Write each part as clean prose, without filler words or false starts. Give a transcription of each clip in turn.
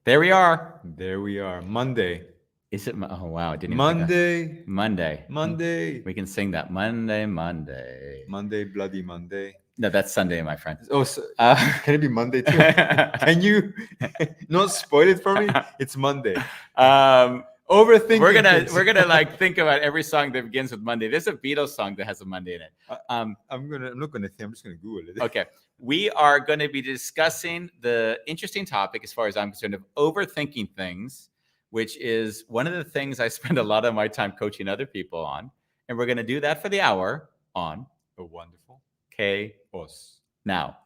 There we are. There we are. Monday. Is it? Oh, wow. I didn't even think Monday. Monday. Monday. We can sing that. Monday. Monday, bloody Monday. No, that's Sunday, my friend. Oh, so, can it be Monday too? Can you not spoil it for me? It's Monday. Overthinking. We're gonna like think about every song that begins with Monday. There's a Beatles song that has a Monday in it. I'm not gonna think. I'm just gonna Google it. Okay, we are going to be discussing the interesting topic, as far as I'm concerned, of overthinking things, which is one of the things I spend a lot of my time coaching other people on, and we're going to do that for the hour on A Wonderful Chaos now.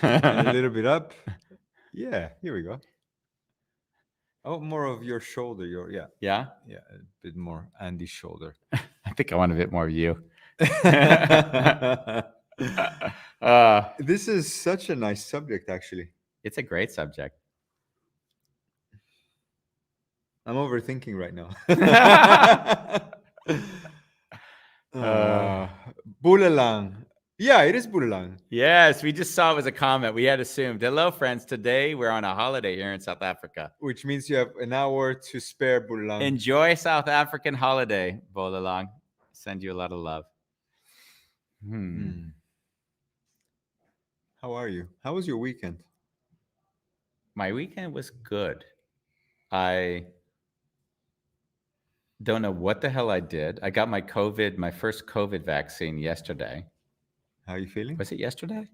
And a little bit up. Yeah, here we go. Oh, more of your shoulder. Yeah. A bit more Andy's shoulder. I think I want a bit more of you. This is such a nice subject, actually. It's a great subject. I'm overthinking right now. Bulalang. Yeah, it is Bulalang. Yes, we just saw it was a comment. We had assumed. Hello, friends. Today we're on a holiday here in South Africa. Which means you have an hour to spare, Bulalang. Enjoy South African holiday, Bulalang. Send you a lot of love. How are you? How was your weekend? My weekend was good. I don't know what the hell I did. I got my first COVID vaccine yesterday. How are you feeling? Was it yesterday?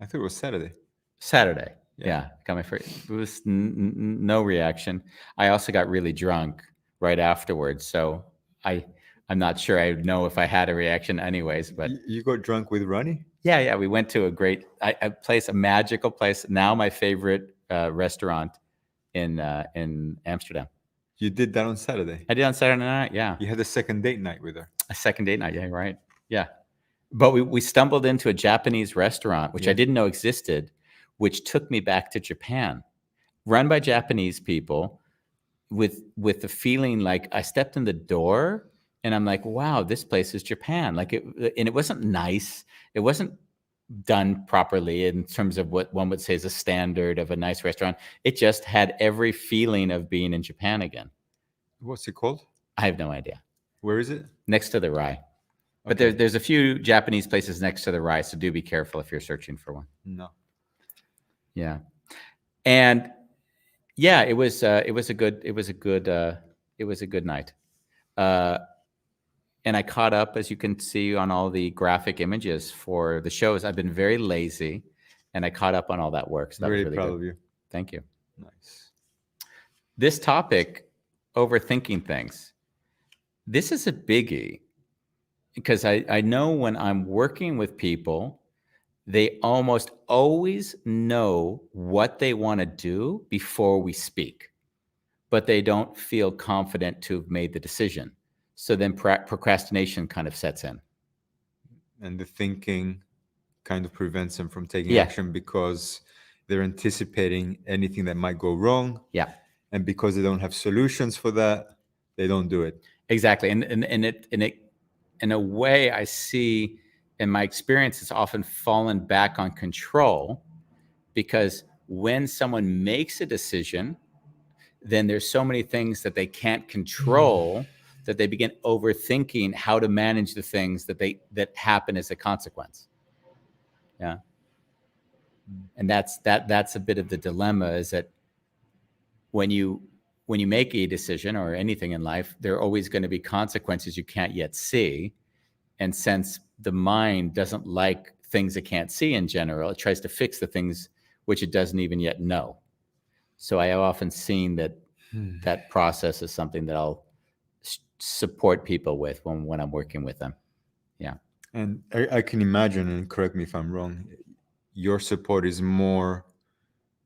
I thought it was Saturday. Saturday. Yeah. Got my first. It was no reaction. I also got really drunk right afterwards. So I'm not sure I know if I had a reaction anyways, but. You got drunk with Ronnie? Yeah. We went to a magical place. Now my favorite restaurant in Amsterdam. You did that on Saturday? I did on Saturday night, yeah. You had a second date night with her? A second date night, yeah, right. Yeah. But we stumbled into a Japanese restaurant, which I didn't know existed, which took me back to Japan, run by Japanese people with the feeling like I stepped in the door and I'm like, wow, this place is Japan. And it wasn't nice. It wasn't done properly in terms of what one would say is a standard of a nice restaurant. It just had every feeling of being in Japan again. What's it called? I have no idea. Where is it? Next to the Rai. But there's a few Japanese places next to the Rai, so do be careful if you're searching for one. No. Yeah. And yeah, it was a good night. And I caught up, as you can see, on all the graphic images for the shows. I've been very lazy, and I caught up on all that work. So that really was really proud good. of you. Thank you. Nice. This topic, overthinking things, this is a biggie because I know when I'm working with people, they almost always know what they want to do before we speak, but they don't feel confident to have made the decision. So then procrastination kind of sets in. And the thinking kind of prevents them from taking action because they're anticipating anything that might go wrong. Yeah. And because they don't have solutions for that, they don't do it. Exactly. And it in a way, I see in my experience, it's often fallen back on control, because when someone makes a decision, then there's so many things that they can't control that they begin overthinking how to manage the things that happen as a consequence. Yeah. And that's a bit of the dilemma, is that when you make a decision or anything in life, there are always going to be consequences you can't yet see. And since the mind doesn't like things it can't see in general, it tries to fix the things which it doesn't even yet know. So I have often seen that process is something that I'll support people with when I'm working with them. Yeah. And I can imagine, and correct me if I'm wrong, your support is more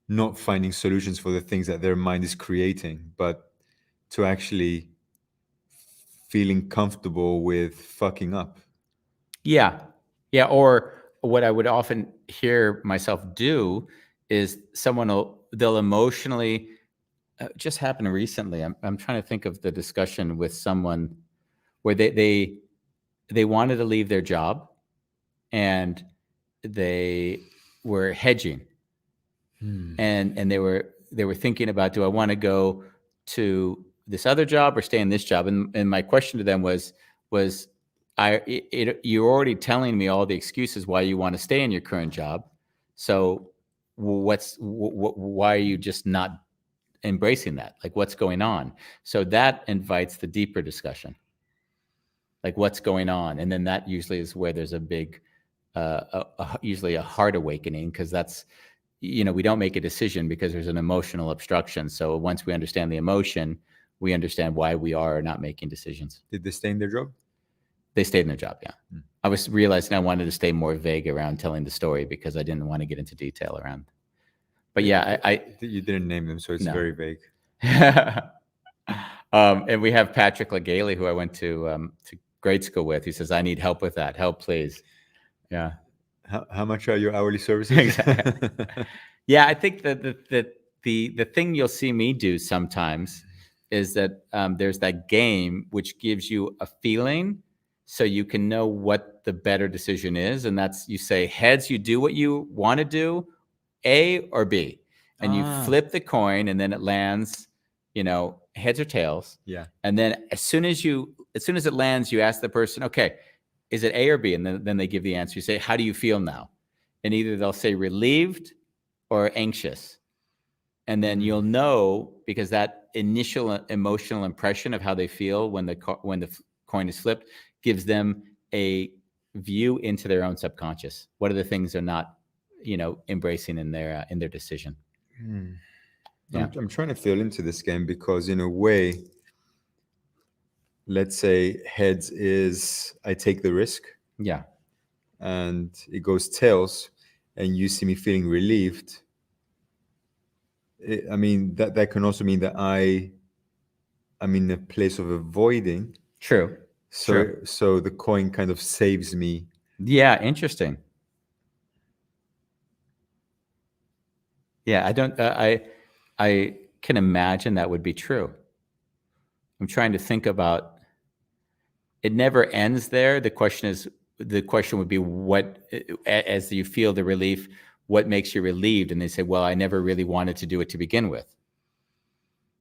not finding solutions for the things that their mind is creating, but to actually feeling comfortable with fucking up. Yeah. Yeah. Or what I would often hear myself do is they'll emotionally, just happened recently. I'm trying to think of the discussion with someone where they wanted to leave their job and they were hedging, and they were thinking about, do I want to go to this other job or stay in this job? And my question to them was you're already telling me all the excuses why you want to stay in your current job. So why are you just not embracing that? Like, what's going on? So that invites the deeper discussion. Like, what's going on? And then that usually is where there's a big, usually a heart awakening, because that's, we don't make a decision because there's an emotional obstruction. So once we understand the emotion, we understand why we are not making decisions. Did they stay in their job? They stayed in their job, yeah. I was realizing I wanted to stay more vague around telling the story because I didn't want to get into detail around. But yeah, you didn't name them, so it's very vague. And we have Patrick Legaly, who I went to grade school with. He says, I need help with that. Help, please. Yeah. How much are your hourly services? Exactly. Yeah, I think that the thing you'll see me do sometimes is that there's that game which gives you a feeling so you can know what the better decision is. And that's, you say heads, you do what you want to do, A or B. And you flip the coin, and then it lands, heads or tails. Yeah. And then as soon as it lands, you ask the person, okay, is it A or B? And then they give the answer. You say, how do you feel now? And either they'll say relieved or anxious. And then you'll know, because that initial emotional impression of how they feel when the coin is flipped gives them a view into their own subconscious. What are the things they're not, embracing in their decision? Yeah. I'm trying to feel into this game because, in a way, let's say heads is I take the risk. Yeah. And it goes tails, and you see me feeling relieved. I mean, that can also mean that I'm in a place of avoiding. True. So the coin kind of saves me. Yeah, interesting. Yeah, I can imagine that would be true. I'm trying to think about, it never ends there. The question would be, what, as you feel the relief, what makes you relieved? And they say, well, I never really wanted to do it to begin with.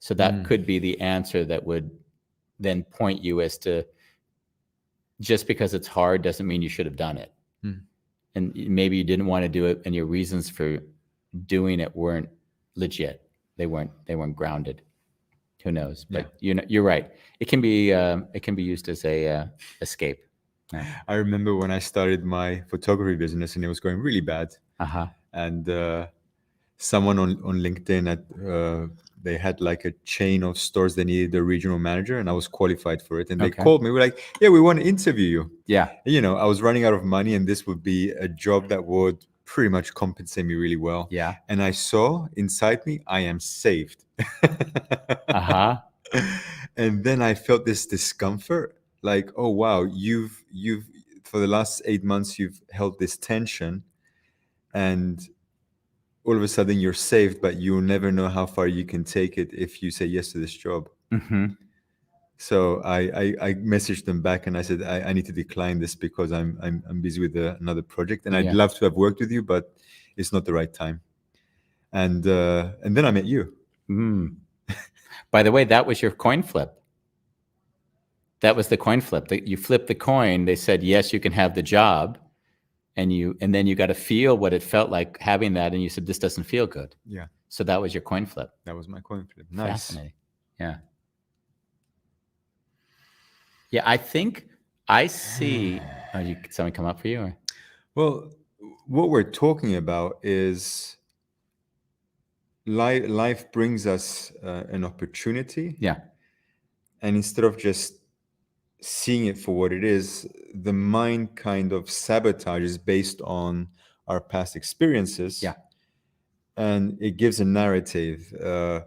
So that could be the answer that would then point you as to, just because it's hard doesn't mean you should have done it. And maybe you didn't want to do it, and your reasons for doing it weren't legit. They weren't grounded. Who knows? But you're right. It can be used as a escape. Yeah. I remember when I started my photography business and it was going really bad. And someone on LinkedIn they had like a chain of stores. They needed a regional manager, and I was qualified for it. And they called me. We're like, yeah, we want to interview you. Yeah. And, I was running out of money, and this would be a job that would pretty much compensate me really well. Yeah. And I saw inside me, I am saved. And then I felt this discomfort, like, oh wow, you've for the last 8 months you've held this tension, and all of a sudden you're saved, but you'll never know how far you can take it if you say yes to this job. So I messaged them back and I said, I need to decline this because I'm busy with another project, and I'd love to have worked with you, but it's not the right time. And then I met you. By the way, that was your coin flip. That was the coin flip. You flipped the coin. They said, yes, you can have the job. And then you got to feel what it felt like having that. And you said, this doesn't feel good. Yeah. So that was your coin flip. That was my coin flip. Nice. Fascinating. Yeah. Yeah, I think I see. Did something come up for you? Or? Well, what we're talking about is life brings us an opportunity. Yeah. And instead of just seeing it for what it is, the mind kind of sabotages based on our past experiences. Yeah. and it gives a narrative.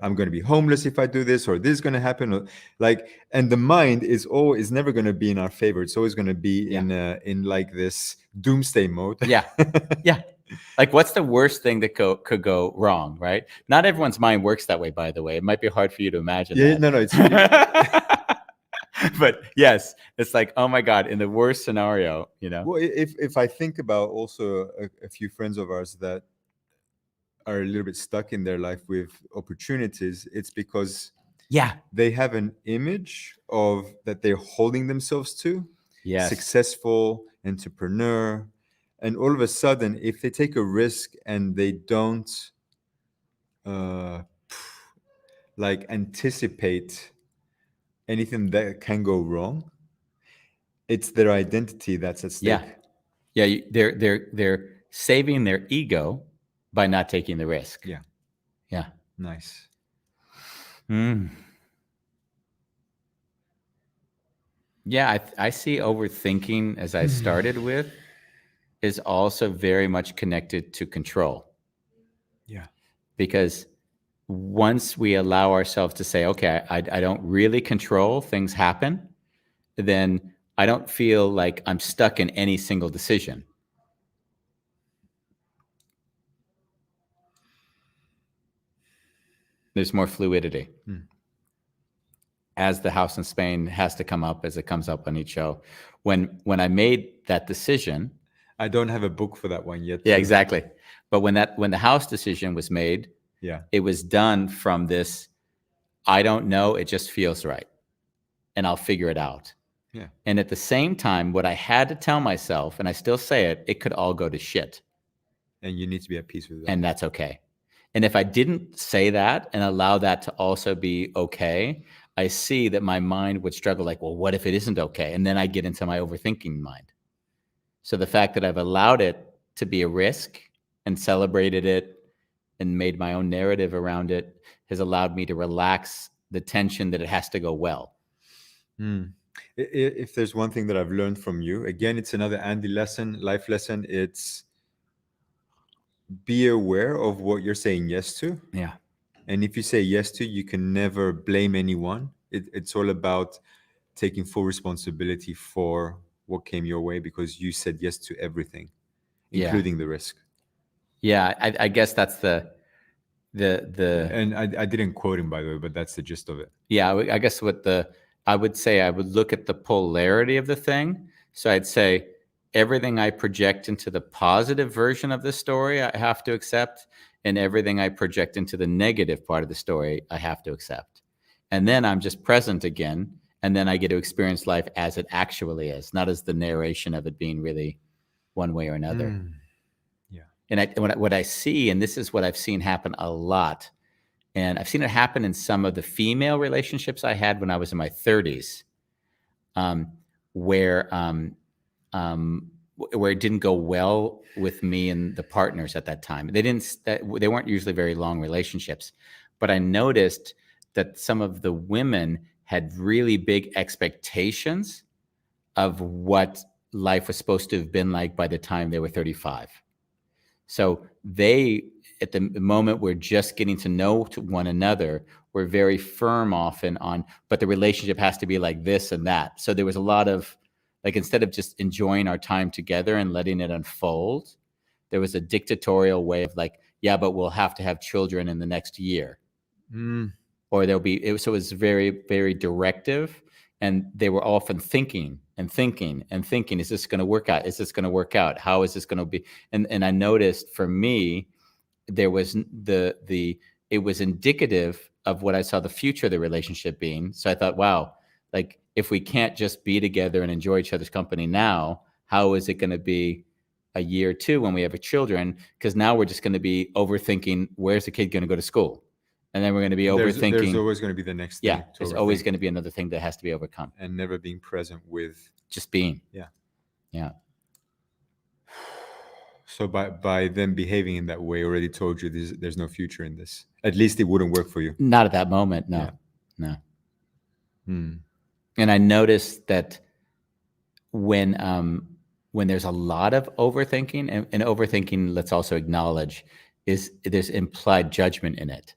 I'm going to be homeless if I do this, or this is going to happen. Or, like, and the mind is never going to be in our favor. It's always going to be in like this doomsday mode. Yeah. Yeah. Like, what's the worst thing that could go wrong, right? Not everyone's mind works that way, by the way. It might be hard for you to imagine Yeah, that. no, it's But yes, it's like, oh my God, in the worst scenario, you know? well, if I think about also a few friends of ours that are a little bit stuck in their life with opportunities, it's because Yeah. they have an image of that they're holding themselves to, Yes. successful entrepreneur, and all of a sudden, if they take a risk and they don't uh, like anticipate anything that can go wrong, it's their identity that's at stake. Yeah. Yeah. They're saving their ego by not taking the risk. Yeah. Yeah. Nice. Yeah, I see overthinking, as I started with, is also very much connected to control. Yeah. Because once we allow ourselves to say, okay, I don't really control, things happen, then I don't feel like I'm stuck in any single decision. There's more fluidity. As the house in Spain has to come up, as it comes up on each show. When I made that decision, I don't have a book for that one yet. Yeah, exactly. But when the house decision was made, Yeah. it was done from this, I don't know, it just feels right, and I'll figure it out. Yeah. And at the same time, what I had to tell myself, and I still say it could all go to shit. And you need to be at peace with that. And that's okay. And if I didn't say that and allow that to also be okay, I see that my mind would struggle like, well, what if it isn't okay? And then I get into my overthinking mind. So the fact that I've allowed it to be a risk and celebrated it and made my own narrative around it has allowed me to relax the tension that it has to go well. If there's one thing that I've learned from you, again, it's another Andy lesson, life lesson. It's be aware of what you're saying yes to. Yeah. And if you say yes to, you can never blame anyone. It's all about taking full responsibility for what came your way because you said yes to everything, including the risk. Yeah, I guess that's the And I didn't quote him, by the way, but that's the gist of it. Yeah, I guess I would say, I would look at the polarity of the thing. So I'd say everything I project into the positive version of the story, I have to accept, and everything I project into the negative part of the story, I have to accept. And then I'm just present again, and then I get to experience life as it actually is, not as the narration of it being really one way or another. Yeah. And what I see, and this is what I've seen happen a lot, and I've seen it happen in some of the female relationships I had when I was in my 30s, where it didn't go well with me and the partners at that time. They weren't usually very long relationships, but I noticed that some of the women had really big expectations of what life was supposed to have been like by the time they were 35. So they, at the moment we're just getting to know one another, we're very firm often on, but the relationship has to be like this and that. So there was a lot of, like, instead of just enjoying our time together and letting it unfold, there was a dictatorial way of like, yeah, but we'll have to have children in the next year. Or there'll be, so it was very, very directive. And they were often thinking, is this going to work out? Is this going to work out? How is this going to be? And I noticed for me, there was it was indicative of what I saw the future of the relationship being. So I thought, wow, like, if we can't just be together and enjoy each other's company now, how is it going to be a year or two when we have children? Because now we're just going to be overthinking, where's the kid going to go to school? And then we're going to be overthinking. There's always going to be the next thing. Yeah, there's always going to be another thing that has to be overcome. And never being present with. Just being. Yeah. Yeah. So by them behaving in that way, already told you there's no future in this. At least it wouldn't work for you. Not at that moment, no. Yeah. No. And I noticed that when there's a lot of overthinking, and overthinking, let's also acknowledge, there's implied judgment in it,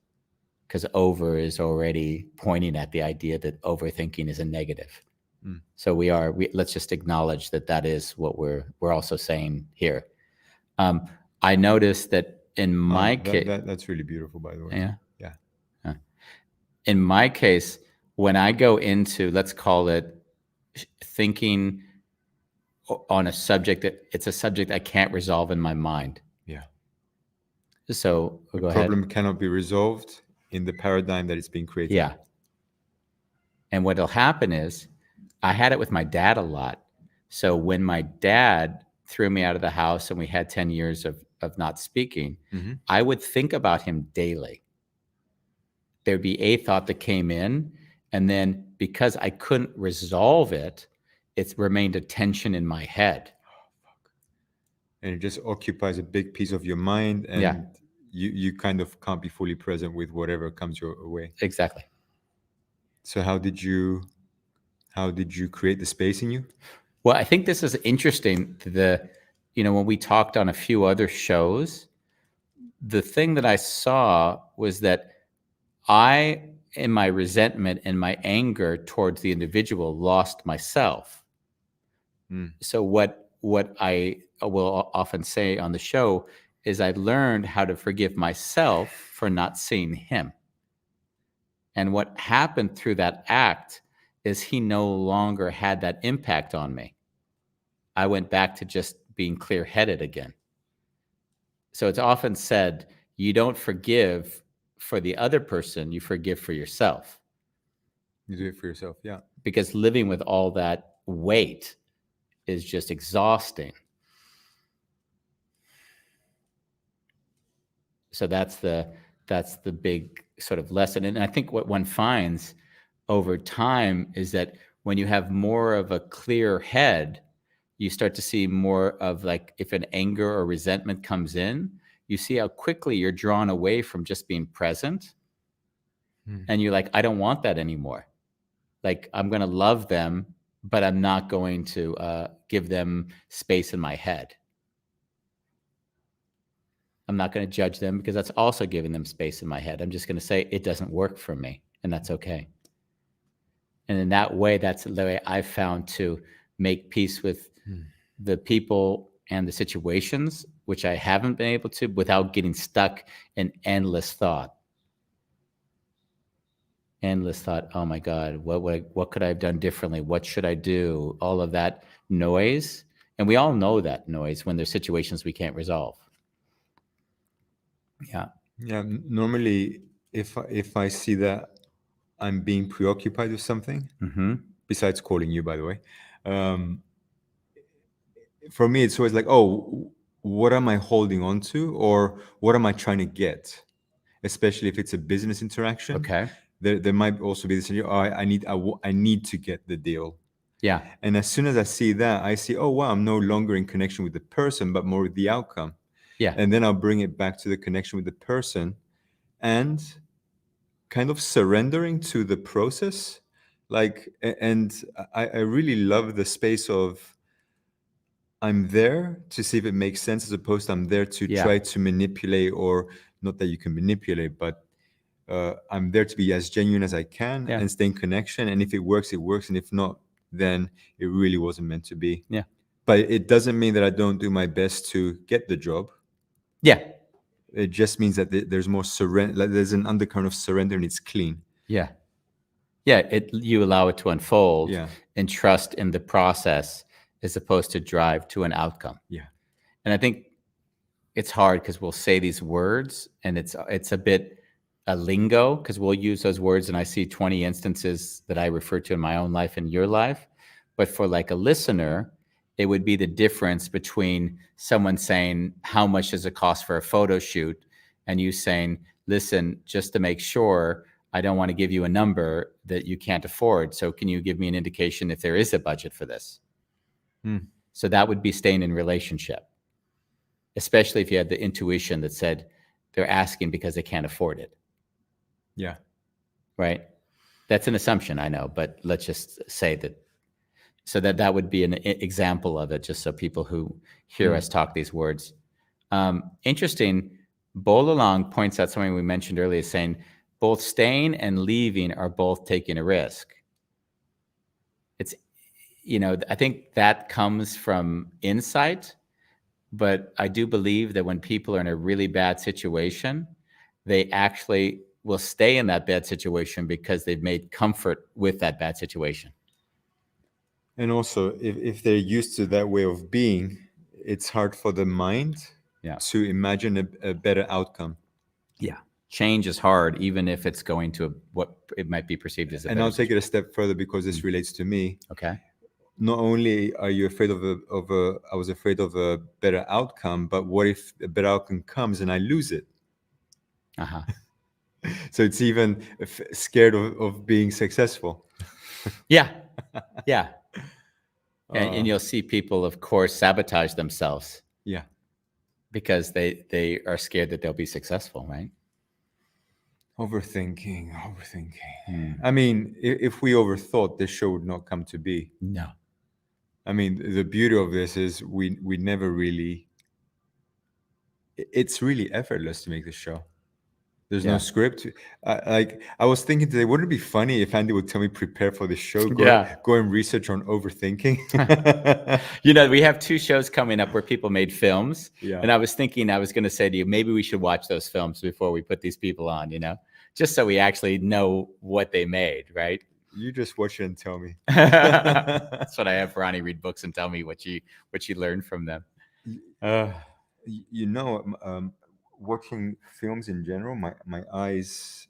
because over is already pointing at the idea that overthinking is a negative. So let's just acknowledge that is what we're also saying here. I noticed that in my case, that's really beautiful, by the way. Yeah. Yeah. In my case, when I go into, let's call it thinking on a subject it's a subject I can't resolve in my mind. Yeah. So The go problem ahead. cannot be resolved in the paradigm that it's being created. Yeah. And what'll happen is, I had it with my dad a lot. So when my dad threw me out of the house and we had 10 years of not speaking, I would think about him daily. There'd be a thought that came in, and then because I couldn't resolve it, it remained a tension in my head. And it just occupies a big piece of your mind, and you kind of can't be fully present with whatever comes your way. Exactly. So how did you create the space in you? Well, I think this is interesting. When we talked on a few other shows, the thing that I saw was that I, in my resentment and my anger towards the individual, lost myself. So what I will often say on the show is I learned how to forgive myself for not seeing him. And what happened through that act is he no longer had that impact on me. I went back to just being clear-headed again. So it's often said, you don't forgive for the other person, you forgive for yourself. You do it for yourself, yeah. Because living with all that weight is just exhausting. So that's the big sort of lesson. And I think what one finds over time is that when you have more of a clear head, you start to see more of, like, if an anger or resentment comes in, you see how quickly you're drawn away from just being present. And you're like, I don't want that anymore. Like, I'm going to love them, but I'm not going to give them space in my head. I'm not going to judge them, because that's also giving them space in my head. I'm just going to say it doesn't work for me, and that's okay. And in that way, that's the way I've found to make peace with the people and the situations, which I haven't been able to, without getting stuck in endless thought. Endless thought. Oh my God, what could I have done differently? What should I do? All of that noise. And we all know that noise when there's situations we can't resolve. Yeah. Yeah. Normally, if I see that I'm being preoccupied with something, besides calling you, by the way, for me, it's always like, oh, what am I holding on to, or what am I trying to get? Especially if it's a business interaction. Okay. There might also be this, I need to get the deal. Yeah. And as soon as I see that, I see, oh, wow, I'm no longer in connection with the person, but more with the outcome. Yeah. And then I'll bring it back to the connection with the person and kind of surrendering to the process. And I really love the space of, I'm there to see if it makes sense, as opposed to I'm there to try to manipulate, or not that you can manipulate, but I'm there to be as genuine as I can and stay in connection. And if it works, it works. And if not, then it really wasn't meant to be. Yeah. But it doesn't mean that I don't do my best to get the job. Yeah. It just means that there's more surrender. Like there's an undercurrent of surrender, and it's clean. Yeah. Yeah. You allow it to unfold and trust in the process, as opposed to drive to an outcome. Yeah. And I think it's hard because we'll say these words, and it's a bit a lingo, because we'll use those words, and I see 20 instances that I refer to in my own life and your life. But for like a listener, it would be the difference between someone saying, how much does it cost for a photo shoot? And you saying, listen, just to make sure, I don't want to give you a number that you can't afford. So can you give me an indication if there is a budget for this? So that would be staying in relationship, especially if you had the intuition that said they're asking because they can't afford it. Yeah. Right. That's an assumption, I know, but let's just say that. So that would be an example of it, just so people who hear us talk these words. Interesting. Bolalang points out something we mentioned earlier, saying both staying and leaving are both taking a risk. It's, I think that comes from insight, but I do believe that when people are in a really bad situation, they actually will stay in that bad situation because they've made comfort with that bad situation. And also, if they're used to that way of being, it's hard for the mind to imagine a better outcome. Yeah. Change is hard, even if it's going to what it might be perceived as a And I'll take it a step further because this relates to me. Okay. Not only are you afraid I was afraid of a better outcome, but what if a better outcome comes and I lose it? Uh-huh. So it's even scared of being successful. Yeah. Yeah. And you'll see people, of course, sabotage themselves. Yeah. Because they are scared that they'll be successful, right? Overthinking. I mean, if we overthought, this show would not come to be. No. I mean, the beauty of this is we never really. It's really effortless to make the show. There's no script. I was thinking today, wouldn't it be funny if Andy would tell me prepare for the show, go and research on overthinking? We have 2 shows coming up where people made films. Yeah. And I was thinking, I was going to say to you, maybe we should watch those films before we put these people on, just so we actually know what they made, right? You just watch it and tell me. That's what I have Ronnie read books and tell me what you learned from them. Watching films in general, my eyes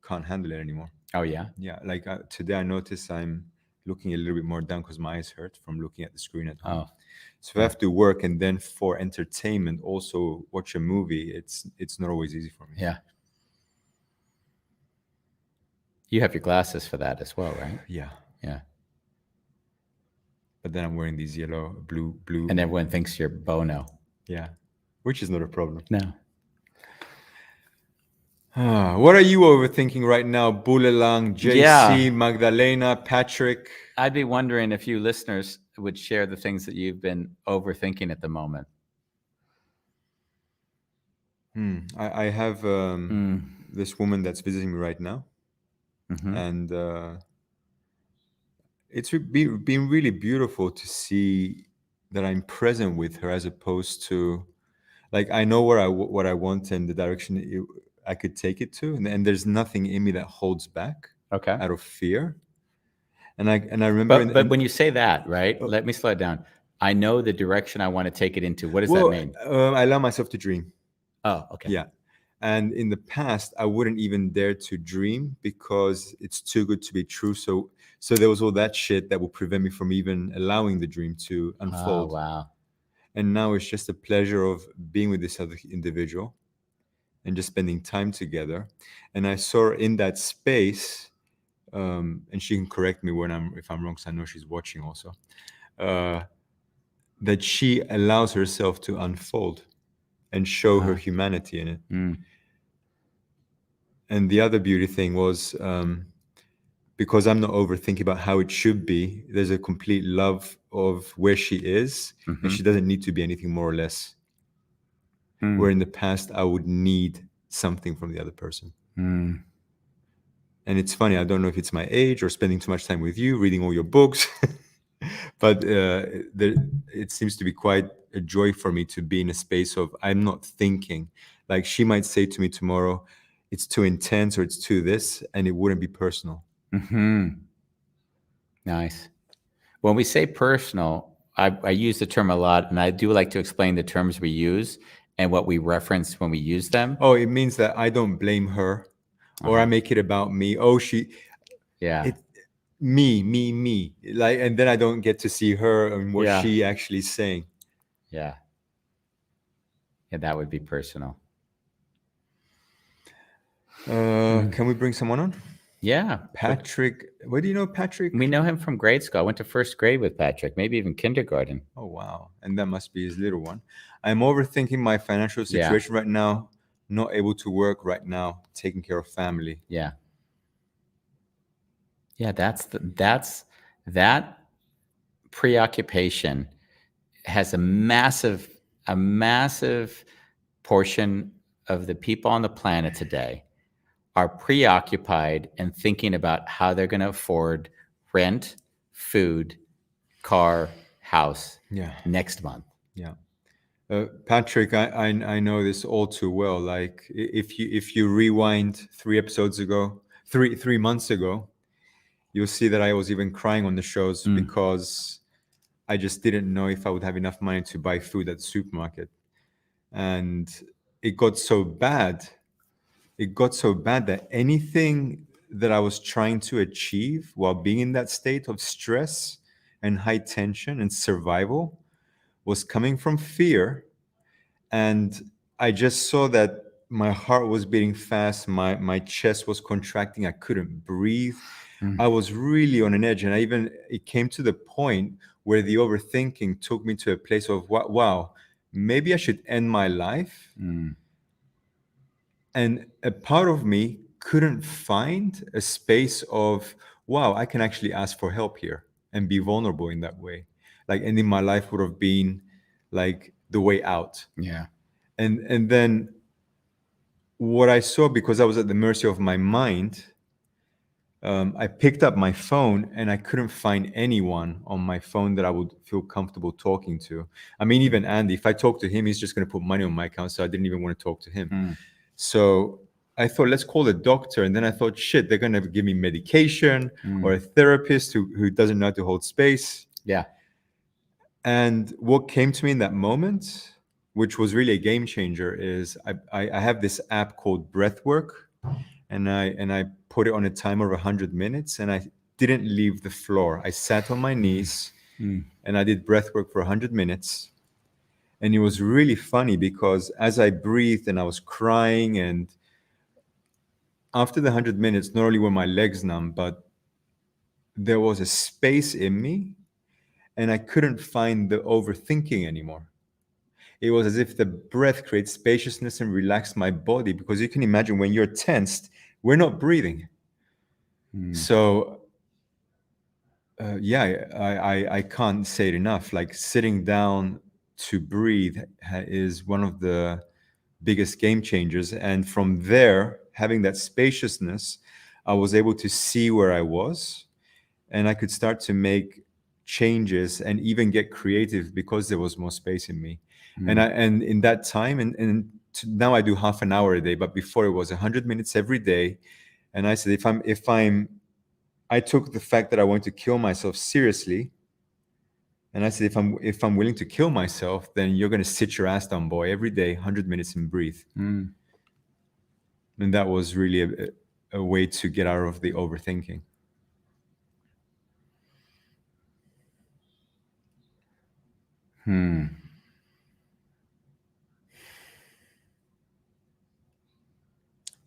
can't handle it anymore. Oh, yeah? Yeah, like today I noticed I'm looking a little bit more down because my eyes hurt from looking at the screen at home. So if I have to work and then for entertainment also watch a movie, it's not always easy for me. Yeah. You have your glasses for that as well, right? Yeah. Yeah. But then I'm wearing these blue. And everyone thinks you're Bono. Yeah. Which is not a problem. No. What are you overthinking right now? Bulalang, JC, Magdalena, Patrick? I'd be wondering if you listeners would share the things that you've been overthinking at the moment. I have this woman that's visiting me right now. Mm-hmm. And it's been really beautiful to see that I'm present with her, as opposed to, like, I know what I want and the direction I could take it to, and there's nothing in me that holds back out of fear. And I remember, but when you say that, right? Let me slow it down. I know the direction I want to take it into. What does that mean? I allow myself to dream. Oh, okay. Yeah. And in the past, I wouldn't even dare to dream because it's too good to be true. So there was all that shit that would prevent me from even allowing the dream to unfold. Oh, wow. And now it's just a pleasure of being with this other individual and just spending time together. And I saw her in that space, and she can correct me if I'm wrong, because I know she's watching also, that she allows herself to unfold and show her humanity in it. And the other beauty thing was, because I'm not overthinking about how it should be, there's a complete love of where she is, and she doesn't need to be anything more or less. Where in the past, I would need something from the other person. And it's funny, I don't know if it's my age or spending too much time with you, reading all your books, but it seems to be quite a joy for me to be in a space of, I'm not thinking. Like, she might say to me tomorrow, it's too intense or it's too this, and it wouldn't be personal. Nice. When we say personal, I use the term a lot, and I do like to explain the terms we use and what we reference when we use them. Oh, it means that I don't blame her, or I make it about me. Oh, me. Like, and then I don't get to see her and what she actually is saying. Yeah, that would be personal. Can we bring someone on? Yeah. Patrick. Where do you know Patrick? We know him from grade school. I went to first grade with Patrick, maybe even kindergarten. Oh, wow. And that must be his little one. I'm overthinking my financial situation right now, not able to work right now, taking care of family. Yeah. Yeah, that preoccupation has a massive portion of the people on the planet today are preoccupied and thinking about how they're going to afford rent, food, car, house next month. Yeah. Patrick, I know this all too well. Like if you rewind 3 months ago, you'll see that I was even crying on the shows because I just didn't know if I would have enough money to buy food at the supermarket. And it got so bad. It got so bad that anything that I was trying to achieve while being in that state of stress and high tension and survival was coming from fear. And I just saw that my heart was beating fast, my chest was contracting, I couldn't breathe. I was really on an edge. And it came to the point where the overthinking took me to a place of, wow, maybe I should end my life. And a part of me couldn't find a space of, wow, I can actually ask for help here and be vulnerable in that way. Like ending my life would have been like the way out. Yeah. And then what I saw, because I was at the mercy of my mind, I picked up my phone and I couldn't find anyone on my phone that I would feel comfortable talking to. I mean, even Andy, if I talk to him, he's just going to put money on my account. So I didn't even want to talk to him. So I thought, let's call a doctor. And then I thought, shit, they're going to give me medication or a therapist who doesn't know how to hold space. Yeah. And what came to me in that moment, which was really a game changer, is I have this app called Breathwork, and I put it on a timer of 100 minutes, and I didn't leave the floor. I sat on my knees and I did breathwork for 100 minutes. And it was really funny because as I breathed and I was crying, and after the 100 minutes, not only were my legs numb, but there was a space in me and I couldn't find the overthinking anymore. It was as if the breath creates spaciousness and relaxed my body, because you can imagine when you're tensed, we're not breathing. So, I can't say it enough. Like sitting down to breathe is one of the biggest game changers. And from there, having that spaciousness, I was able to see where I was, and I could start to make changes and even get creative because there was more space in me. And in that time, now I do half an hour a day, but before it was 100 minutes every day. And I said, I took the fact that I wanted to kill myself seriously. And I said, if I'm willing to kill myself, then you're going to sit your ass down, boy, every day, 100 minutes and breathe. And that was really a way to get out of the overthinking.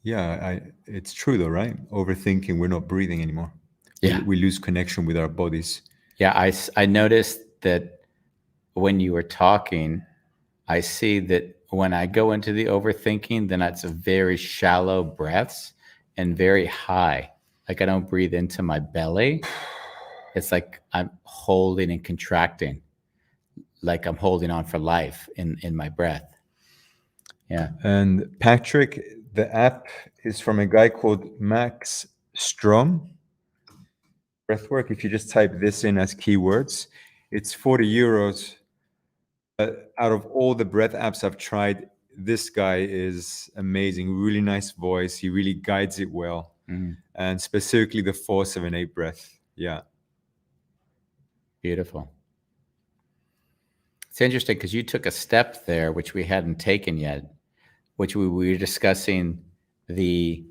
Yeah, it's true though, right? Overthinking, we're not breathing anymore. Yeah. We lose connection with our bodies. Yeah, I noticed that when you were talking, I see that when I go into the overthinking, then it's a very shallow breaths and very high. Like I don't breathe into my belly. It's like I'm holding and contracting, like I'm holding on for life in my breath. Yeah. And Patrick, the app is from a guy called Max Strom. Breathwork, if you just type this in as keywords, it's 40 euros. Out of all the breath apps I've tried, this guy is amazing. Really nice voice. He really guides it well. And specifically the 4-7-8 breath. Yeah. Beautiful. It's interesting because you took a step there, which we hadn't taken yet, which we were discussing the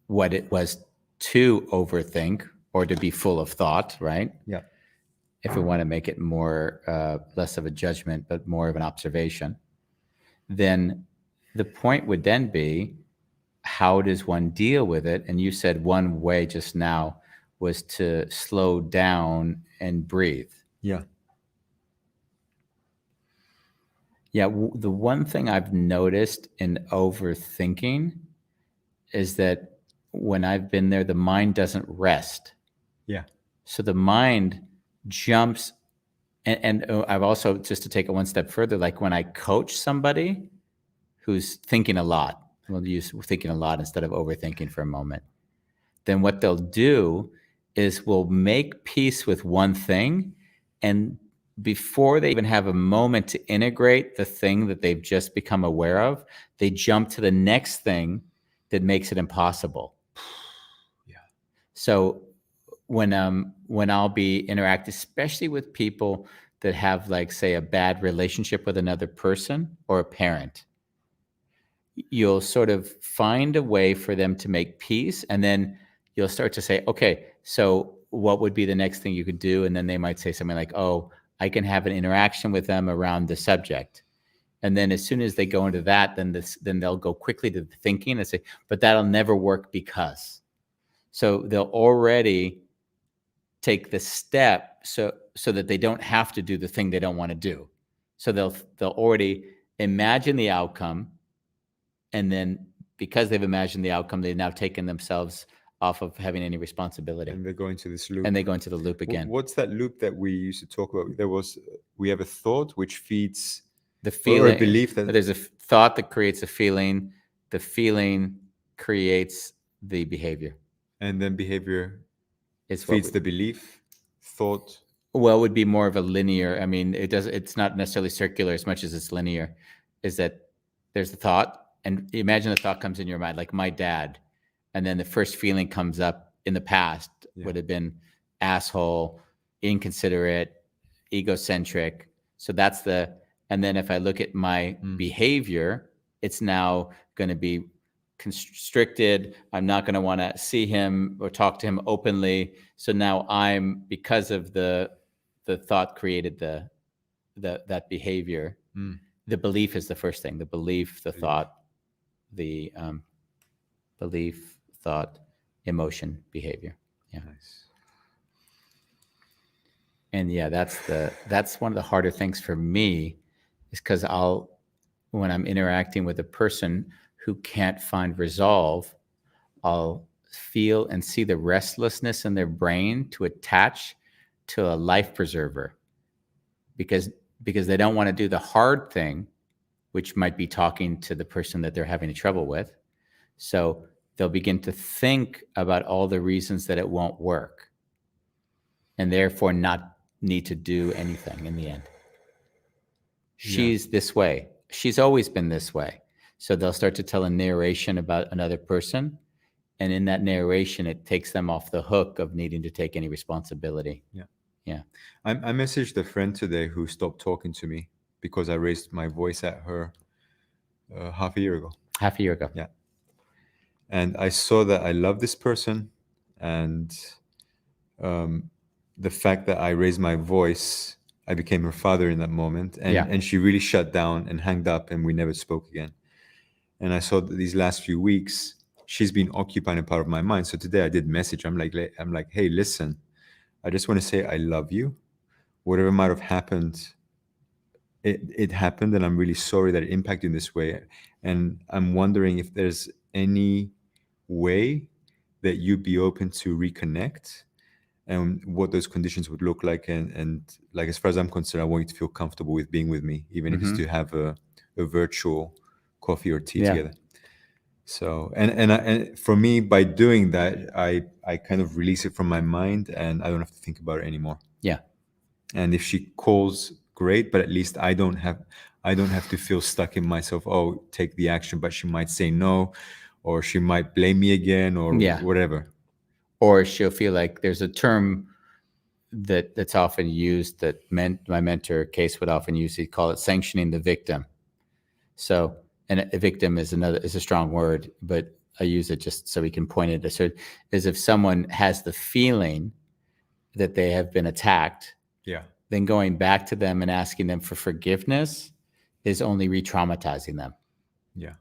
what it was to overthink or to be full of thought, right? Yeah. If we want to make it more, less of a judgment, but more of an observation, then the point would then be, how does one deal with it? And you said one way just now was to slow down and breathe. Yeah. Yeah. The one thing I've noticed in overthinking is that when I've been there, the mind doesn't rest. Yeah. So the mind jumps And I've also, just to take it one step further, like when I coach somebody who's thinking a lot, we'll use thinking a lot instead of overthinking for a moment, then what they'll do is we'll make peace with one thing, and before they even have a moment to integrate the thing that they've just become aware of, they jump to the next thing that makes it impossible. Yeah. So when I'll be interacting, especially with people that have, like, say, a bad relationship with another person or a parent, you'll sort of find a way for them to make peace, and then you'll start to say, okay, so what would be the next thing you could do? And then they might say something like, oh, I can have an interaction with them around the subject. And then as soon as they go into that, then they'll go quickly to the thinking and say, but that'll never work because. So they'll already take the step so that they don't have to do the thing they don't want to do. So they'll already imagine the outcome, and then because they've imagined the outcome, they've now taken themselves off of having any responsibility. And they go into this loop. And they go into the loop again. What's that loop that we used to talk about? We have a thought which feeds the feeling, or a belief that there's a thought that creates a feeling. The feeling creates the behavior. And then behavior feeds the belief, thought. Well, it would be more of a linear. I mean, it's not necessarily circular as much as it's linear. Is that there's the thought, and imagine the thought comes in your mind, like my dad, and then the first feeling comes up in the past would have been asshole, inconsiderate, egocentric. So that's and then if I look at my behavior, it's now going to be constricted. I'm not going to want to see him or talk to him openly. So now because of the thought created that behavior. The belief is the first thing. The belief, the thought, the belief, thought, emotion, behavior. Yeah. Nice. And yeah, that's one of the harder things for me, is because when I'm interacting with a person who can't find resolve, I'll feel and see the restlessness in their brain to attach to a life preserver, because they don't want to do the hard thing, which might be talking to the person that they're having trouble with. So they'll begin to think about all the reasons that it won't work, and therefore not need to do anything in the end. She's this way. She's always been this way. So they'll start to tell a narration about another person, and in that narration, it takes them off the hook of needing to take any responsibility. Yeah. I messaged a friend today who stopped talking to me because I raised my voice at her half a year ago. Yeah. And I saw that I love this person, and the fact that I raised my voice, I became her father in that moment, and she really shut down and hanged up, and we never spoke again. And I saw that these last few weeks, she's been occupying a part of my mind. So today I did message. I'm like, hey, listen, I just want to say I love you. Whatever might have happened, it happened, and I'm really sorry that it impacted in this way. And I'm wondering if there's any way that you'd be open to reconnect, and what those conditions would look like. And like, as far as I'm concerned, I want you to feel comfortable with being with me, even if it's to have a virtual coffee or tea together. So, and for me, by doing that, I kind of release it from my mind, and I don't have to think about it anymore. Yeah. And if she calls, great, but at least I don't have to feel stuck in myself. Oh, take the action, but she might say no, or she might blame me again, or whatever. Or she'll feel like there's a term that's often used that my mentor Case would often use. He'd call it sanctioning the victim. So, and a victim is a strong word, but I use it just so we can point it. So, is if someone has the feeling that they have been attacked, then going back to them and asking them for forgiveness is only re-traumatizing them. Yeah.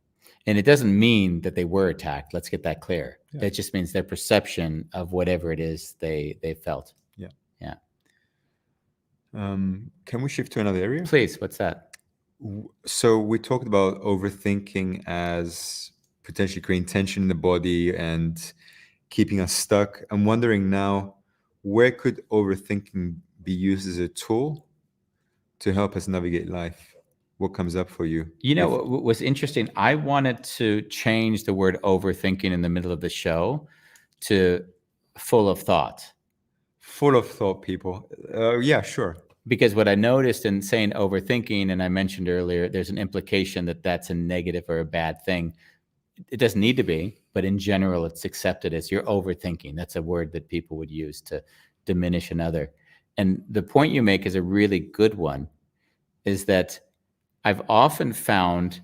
And it doesn't mean that they were attacked. Let's get that clear. It just means their perception of whatever it is they felt. Yeah. Yeah. Can we shift to another area? Please. What's that? So we talked about overthinking as potentially creating tension in the body and keeping us stuck. I'm wondering now, where could overthinking be used as a tool to help us navigate life? What comes up for you? You know, what was interesting, I wanted to change the word overthinking in the middle of the show to full of thought. Full of thought, people. Yeah, sure. Because what I noticed in saying overthinking, and I mentioned earlier, there's an implication that that's a negative or a bad thing. It doesn't need to be, but in general, it's accepted as you're overthinking. That's a word that people would use to diminish another. And the point you make is a really good one, is that I've often found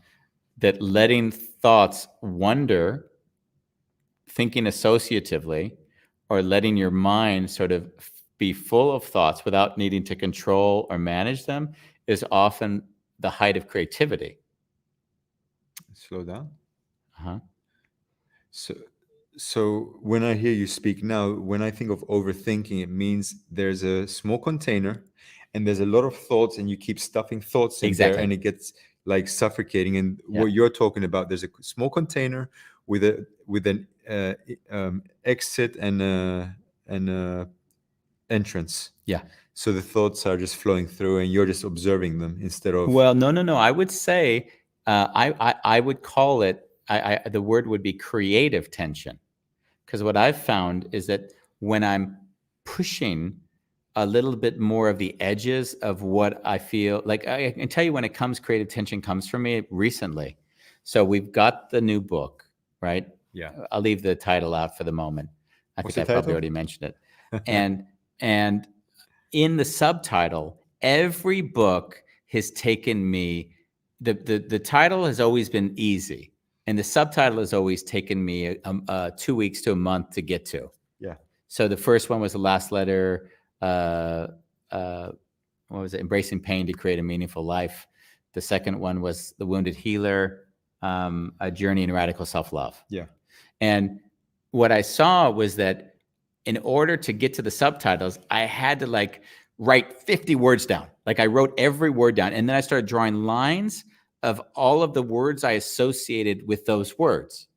that letting thoughts wander, thinking associatively, or letting your mind sort of be full of thoughts without needing to control or manage them is often the height of creativity. Slow down. Uh-huh. So when I hear you speak now, when I think of overthinking, it means there's a small container and there's a lot of thoughts and you keep stuffing thoughts in there and it gets like suffocating. And what you're talking about, there's a small container with an exit and an entrance. Yeah. So the thoughts are just flowing through and you're just observing them instead of... Well, no. I would say, I would call it, the word would be creative tension. Because what I've found is that when I'm pushing a little bit more of the edges of what I feel, like I can tell you when it comes, creative tension comes from me recently. So we've got the new book, right? Yeah. I'll leave the title out for the moment. I What's think the I probably title? already mentioned it. And in the subtitle, every book has taken me, the title has always been easy. And the subtitle has always taken me 2 weeks to a month to get to. Yeah. So the first one was The Last Letter. What was it? Embracing Pain to Create a Meaningful Life. The second one was The Wounded Healer, A Journey in Radical Self-Love. Yeah. And what I saw was that in order to get to the subtitles, I had to like write 50 words down. Like I wrote every word down. And then I started drawing lines of all of the words I associated with those words.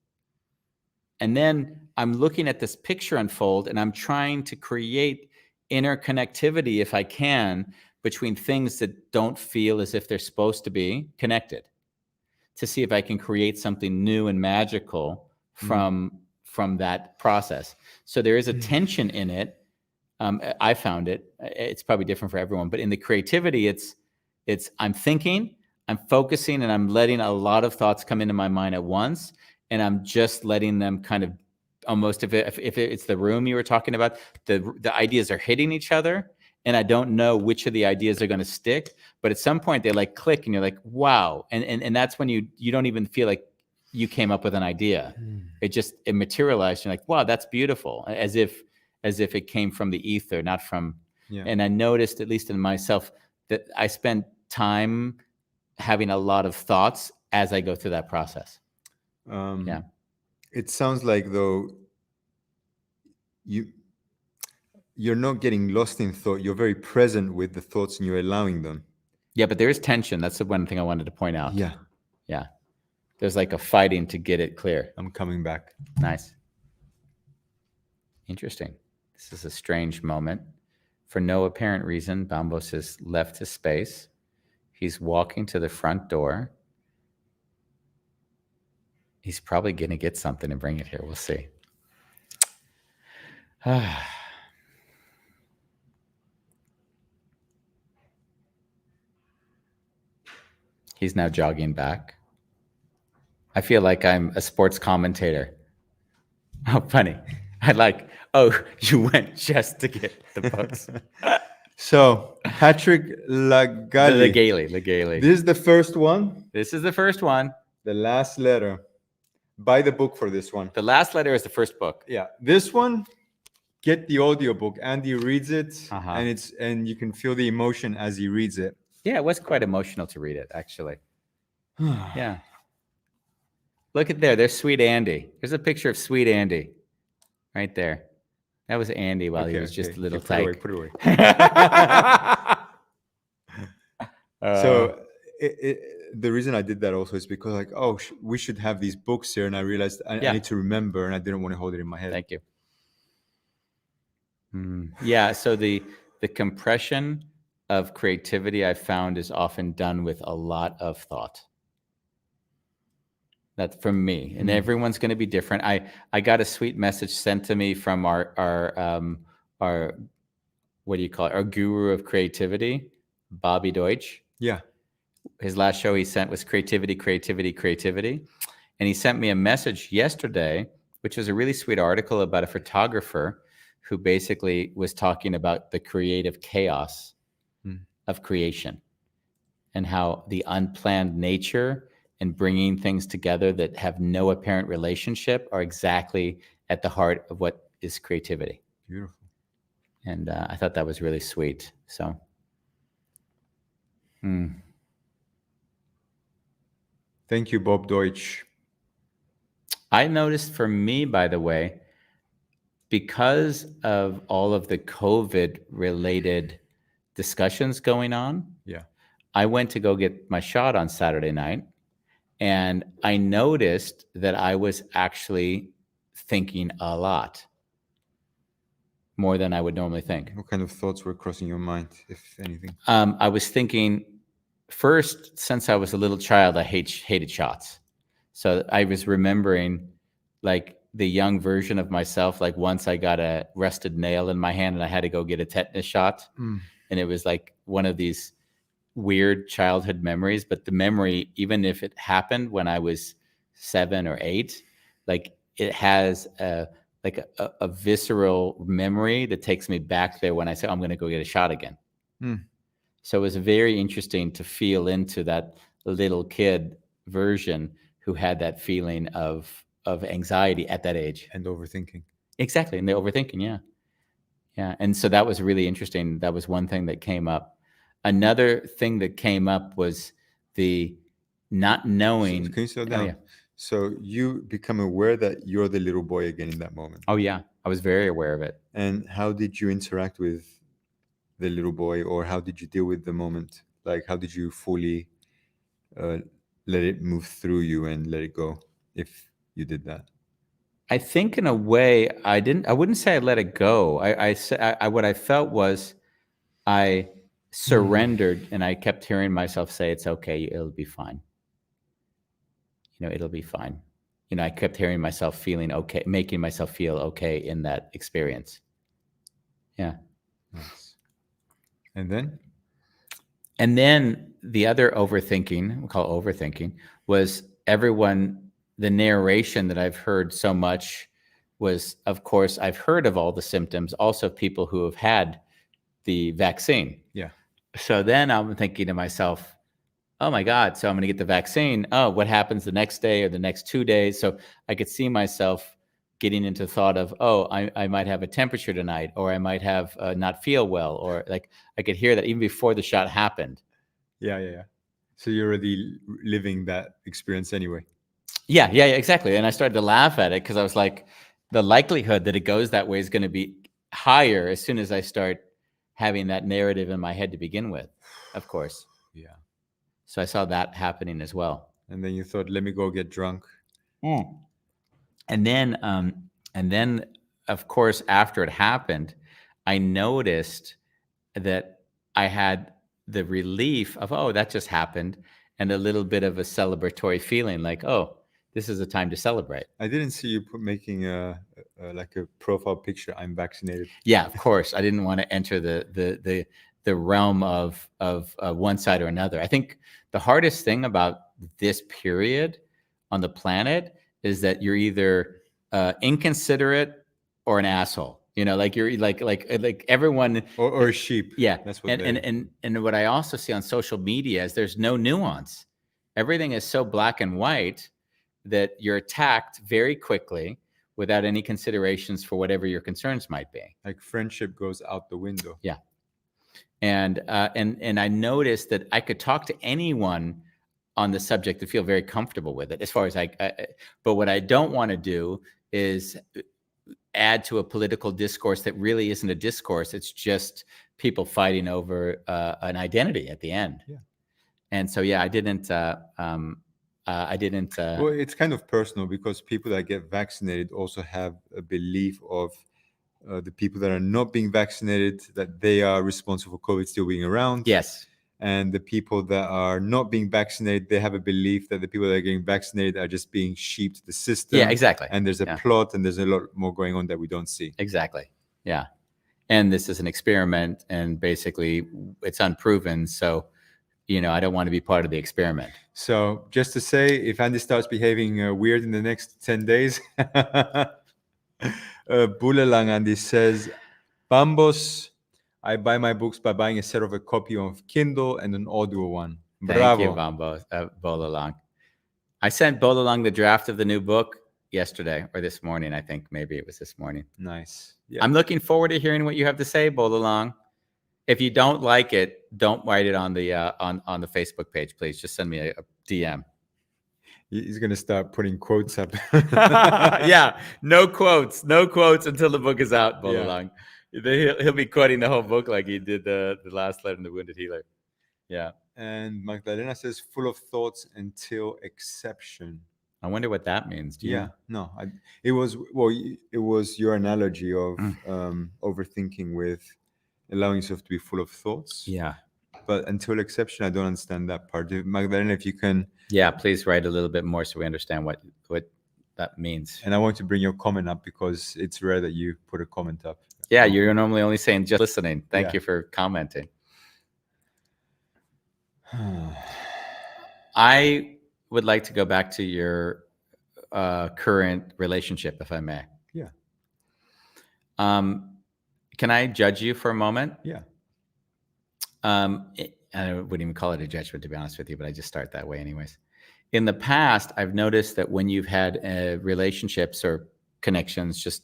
And then I'm looking at this picture unfold and I'm trying to create interconnectivity, if I can, between things that don't feel as if they're supposed to be connected, to see if I can create something new and magical from that process. So there is a tension in it. I found it. It's probably different for everyone, but in the creativity, it's I'm thinking, I'm focusing, and I'm letting a lot of thoughts come into my mind at once, and I'm just letting them kind of almost, if it's the room you were talking about, the ideas are hitting each other, and I don't know which of the ideas are going to stick, but at some point they like click, and you're like, wow, and that's when you don't even feel like you came up with an idea. It materialized. You're like, wow, that's beautiful, as if it came from the ether, not from. Yeah. And I noticed, at least in myself, that I spend time having a lot of thoughts as I go through that process. Yeah. It sounds like, though, you're not getting lost in thought. You're very present with the thoughts and you're allowing them. Yeah, but there is tension. That's the one thing I wanted to point out. Yeah. Yeah. There's like a fighting to get it clear. I'm coming back. Nice. Interesting. This is a strange moment. For no apparent reason, Bambos has left his space. He's walking to the front door. He's probably going to get something and bring it here. We'll see. He's now jogging back. I feel like I'm a sports commentator. Oh, funny. You went just to get the books. So, Patrick Legaly. Legaly. This is the first one. This is the first one. The Last Letter. Buy the book for this one. The Last Letter is the first book. Yeah. This one, get the audiobook. Andy reads it, and you can feel the emotion as he reads it. Yeah, it was quite emotional to read it, actually. Yeah. Look at there. There's Sweet Andy. There's a picture of Sweet Andy right there. That was Andy while he was just a little tyke. Put it away. So the reason I did that also is because, like, we should have these books here, and I realized I need to remember, and I didn't want to hold it in my head. Thank you. Yeah. So the compression of creativity I found is often done with a lot of thought. That's from me, and everyone's going to be different. I got a sweet message sent to me from our what do you call it? Our guru of creativity, Bobby Deutsch. Yeah. His last show he sent was creativity, creativity, creativity. And he sent me a message yesterday, which was a really sweet article about a photographer who basically was talking about the creative chaos of creation and how the unplanned nature and bringing things together that have no apparent relationship are exactly at the heart of what is creativity. Beautiful. And I thought that was really sweet. So, Thank you, Bob Deutsch. I noticed for me, by the way, because of all of the COVID related discussions going on, Yeah. I went to go get my shot on Saturday night, and I noticed that I was actually thinking a lot more than I would normally think. What kind of thoughts were crossing your mind, if anything? I was thinking first, since I was a little child, I hated shots. So I was remembering like the young version of myself, like once I got a rusted nail in my hand and I had to go get a tetanus shot. And it was like one of these weird childhood memories, but the memory, even if it happened when I was 7 or 8, like it has a visceral memory that takes me back there when I say, I'm going to go get a shot again. So it was very interesting to feel into that little kid version who had that feeling of anxiety at that age. And overthinking. Exactly. And the overthinking. Yeah. Yeah. And so that was really interesting. That was one thing that came up. Another thing that came up was the not knowing. So, can you slow down? Oh, yeah. So you become aware that you're the little boy again in that moment. Oh, yeah. I was very aware of it. And how did you interact with the little boy, or how did you deal with the moment? Like, how did you fully let it move through you and let it go, if you did that? I think in a way I wouldn't say I let it go. What I felt was I surrendered, and I kept hearing myself say, it's okay, it'll be fine. It'll be fine. I kept hearing myself feeling okay, making myself feel okay in that experience. Yeah. Nice. And then? And then the other overthinking, we'll call it overthinking, was the narration that I've heard so much was, of course, I've heard of all the symptoms, also people who have had the vaccine. Yeah. So then I'm thinking to myself, oh my God, so I'm going to get the vaccine. Oh, what happens the next day or the next 2 days? So I could see myself getting into thought of, oh, I might have a temperature tonight, or I might have not feel well, or like I could hear that even before the shot happened. Yeah. So you're already living that experience anyway. Yeah, exactly. And I started to laugh at it because I was like, the likelihood that it goes that way is going to be higher as soon as I start having that narrative in my head to begin with, of course. Yeah. So I saw that happening as well. And then you thought, let me go get drunk. And then, of course, after it happened, I noticed that I had the relief of, oh, that just happened, and a little bit of a celebratory feeling, like, oh, this is a time to celebrate. I didn't see you making like a profile picture, I'm vaccinated. Yeah, of course. I didn't want to enter the realm of one side or another. I think the hardest thing about this period on the planet is that you're either inconsiderate or an asshole. Like you're like everyone or a sheep. Yeah, that's what. And what I also see on social media is there's no nuance. Everything is so black and white that you're attacked very quickly without any considerations for whatever your concerns might be. Like friendship goes out the window. Yeah. And I noticed that I could talk to anyone on the subject and feel very comfortable with it, as far as but what I don't want to do is add to a political discourse that really isn't a discourse. It's just people fighting over an identity at the end. Yeah. And so, yeah, I didn't. Well, it's kind of personal because people that get vaccinated also have a belief of the people that are not being vaccinated, that they are responsible for COVID still being around. Yes. And the people that are not being vaccinated, they have a belief that the people that are getting vaccinated are just being sheep to the system. Yeah, exactly. And there's a plot, and there's a lot more going on that we don't see. Exactly. Yeah. And this is an experiment, and basically it's unproven. So, I don't want to be part of the experiment. So just to say, if Andy starts behaving weird in the next 10 days, Bulalang Andy says, Bambos, I buy my books by buying a set of a copy of Kindle and an audio one. Thank you, Bravo. Bolalang. I sent Bolalang the draft of the new book yesterday, or this morning. I think maybe it was this morning. Nice. Yeah. I'm looking forward to hearing what you have to say, Bolalang. If you don't like it, don't write it on the on the Facebook page, please. Just send me a DM. He's going to start putting quotes up. Yeah, no quotes until the book is out, Bolalang. Yeah. He'll be quoting the whole book like he did the last letter in the Wounded Healer. Yeah. And Magdalena says, full of thoughts until exception. I wonder what that means. Do you? Yeah, no, it was your analogy of overthinking with allowing yourself to be full of thoughts. Yeah. But until exception, I don't understand that part. Magdalena, if you can. Yeah, please write a little bit more so we understand what that means. And I want to bring your comment up because it's rare that you put a comment up. Yeah, you're normally only saying just listening. Thank you for commenting. I would like to go back to your current relationship, if I may. Yeah. Can I judge you for a moment? Yeah. I wouldn't even call it a judgment, to be honest with you, but I just start that way anyways. In the past, I've noticed that when you've had relationships or connections,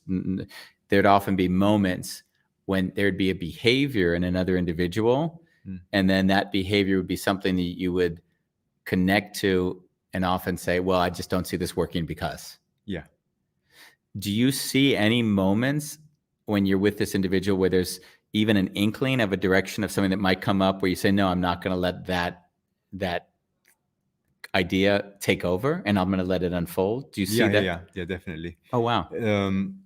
there'd often be moments when there'd be a behavior in another individual, and then that behavior would be something that you would connect to and often say, well, I just don't see this working because. Yeah. Do you see any moments when you're with this individual where there's even an inkling of a direction of something that might come up where you say, no, I'm not going to let that idea take over and I'm going to let it unfold? Do you see that? Yeah, definitely. Oh, wow. And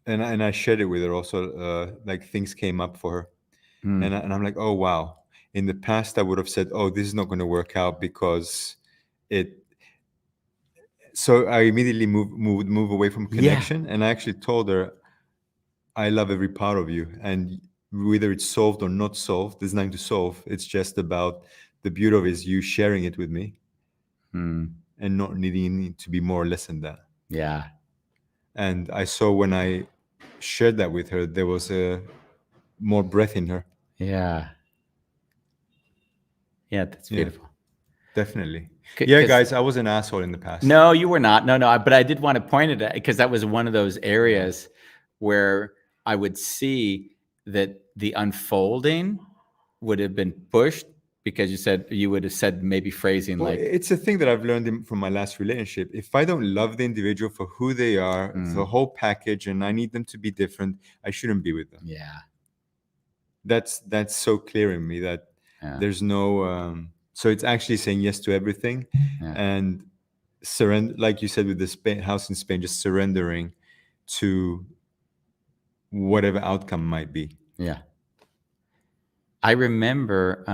I shared it with her also, like things came up for her. And I'm like, oh, wow. In the past, I would have said, oh, this is not going to work out because so I immediately move away from connection. And I actually told her, I love every part of you. And whether it's solved or not solved, there's nothing to solve. It's just about the beauty of it is you sharing it with me and not needing to be more or less than that. Yeah. And I saw when I shared that with her, there was more breath in her. Yeah. Yeah, that's beautiful. Yeah, definitely. Yeah, guys, I was an asshole in the past. No, you were not. No, but I did want to point it out because that was one of those areas where I would see that the unfolding would have been pushed because you would have said maybe phrasing like. It's a thing that I've learned from my last relationship. If I don't love the individual for who they are, the whole package, and I need them to be different, I shouldn't be with them. Yeah. That's so clear in me that there's no. So it's actually saying yes to everything, and surrender, like you said with the house in Spain, just surrendering to whatever outcome might be. Yeah. I remember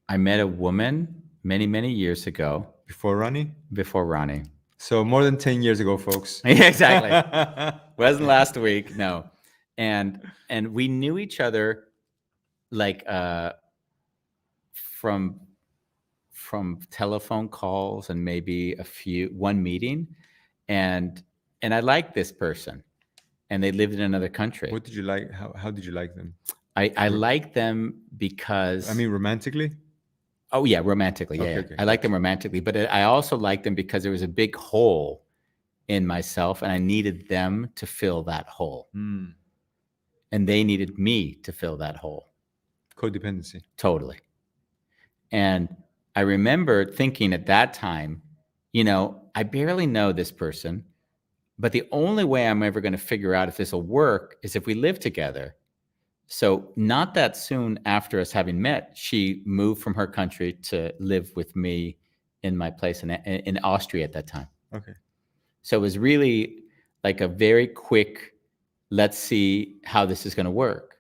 I met a woman many, many years ago. Before Ronnie? Before Ronnie. So more than 10 years ago, folks. Yeah, exactly. Wasn't last week, no. And we knew each other like from telephone calls and maybe one meeting. And I liked this person. And they lived in another country. What did you like? How did you like them? I liked them because... I mean, romantically? Oh, yeah, romantically. Yeah, okay. I liked them romantically. But I also liked them because there was a big hole in myself, and I needed them to fill that hole. And they needed me to fill that hole. Codependency. Totally. And I remember thinking at that time, I barely know this person. But the only way I'm ever going to figure out if this will work is if we live together. So not that soon after us having met, she moved from her country to live with me in my place in Austria at that time. Okay. So it was really like a very quick, let's see how this is going to work.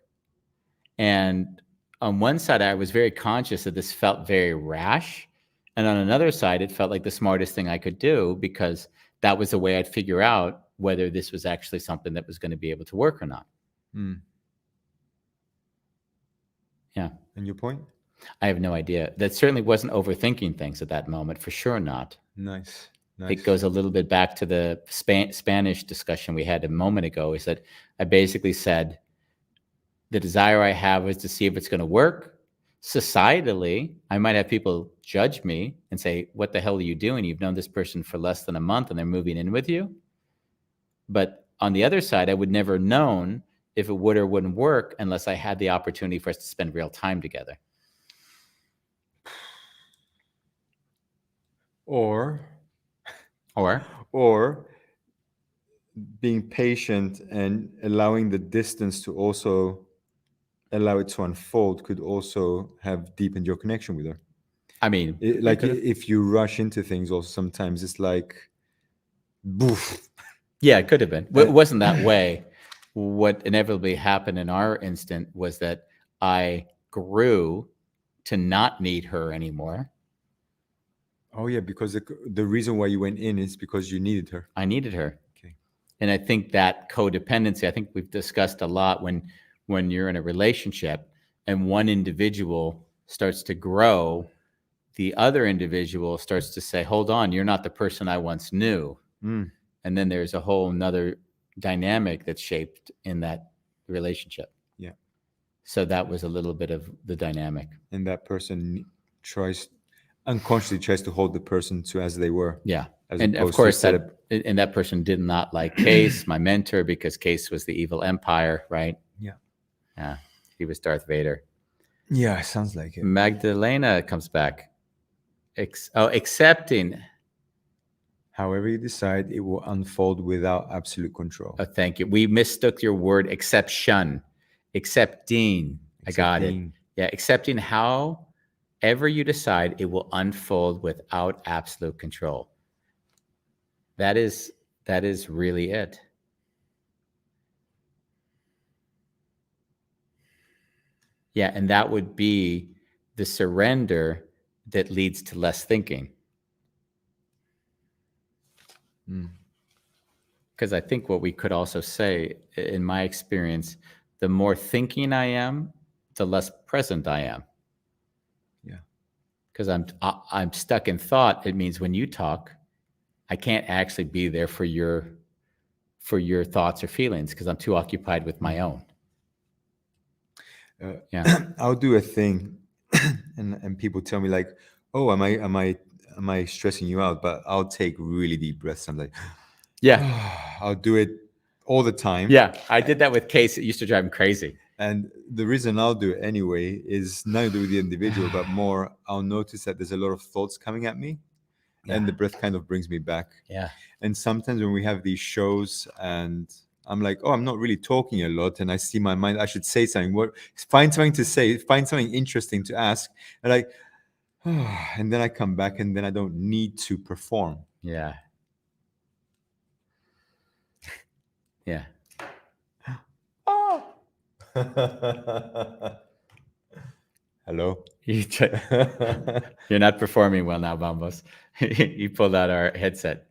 And on one side, I was very conscious that this felt very rash. And on another side, it felt like the smartest thing I could do, because that was the way I'd figure out whether this was actually something that was going to be able to work or not. Yeah. And your point? I have no idea. That certainly wasn't overthinking things at that moment, for sure not. Nice. It goes a little bit back to the Spanish discussion we had a moment ago, is that I basically said, the desire I have is to see if it's going to work. Societally, I might have people judge me and say, what the hell are you doing? You've known this person for less than a month and they're moving in with you. But on the other side, I would never have known if it would or wouldn't work unless I had the opportunity for us to spend real time together. Or being patient and allowing the distance to also allow it to unfold could also have deepened your connection with her. I mean, if you rush into things, also sometimes it's like, boof. Yeah, it could have been. It wasn't that way. What inevitably happened in our instant was that I grew to not need her anymore. Oh yeah, because the reason why you went in is because you needed her. I needed her. Okay. And I think that codependency, I think we've discussed a lot, when you're in a relationship and one individual starts to grow, the other individual starts to say, hold on, you're not the person I once knew. And then there's a whole nother dynamic that's shaped in that relationship. Yeah. So that was a little bit of the dynamic. And that person unconsciously tries to hold the person to as they were. Yeah. And of course, that person did not like Case, my mentor, because Case was the evil empire, right? Yeah. Yeah. He was Darth Vader. Yeah, sounds like it. Magdalena comes back. Accepting. However you decide, it will unfold without absolute control. Oh, thank you. We mistook your word, exception. Accepting. I got it. Yeah, accepting however you decide, it will unfold without absolute control. That is really it. Yeah, and that would be the surrender that leads to less thinking. Because I think what we could also say, in my experience, the more thinking I am, the less present I am. Yeah. Because I'm stuck in thought. It means when you talk, I can't actually be there for your thoughts or feelings because I'm too occupied with my own. Yeah. I'll do a thing and people tell me like, oh, am I stressing you out? But I'll take really deep breaths. I'm like, yeah, I'll do it all the time. Yeah, I did that with Case. It used to drive him crazy. And the reason I'll do it anyway is not to do with the individual, but more I'll notice that there's a lot of thoughts coming at me. Yeah. And the breath kind of brings me back. Yeah. And sometimes when we have these shows and I'm like, oh, I'm not really talking a lot. And I see my mind, I should say something. Find something to say, find something interesting to ask. And like, and then I come back and then I don't need to perform. Yeah. Yeah. Oh. Hello. You're not performing well now, Bambos. You pulled out our headset.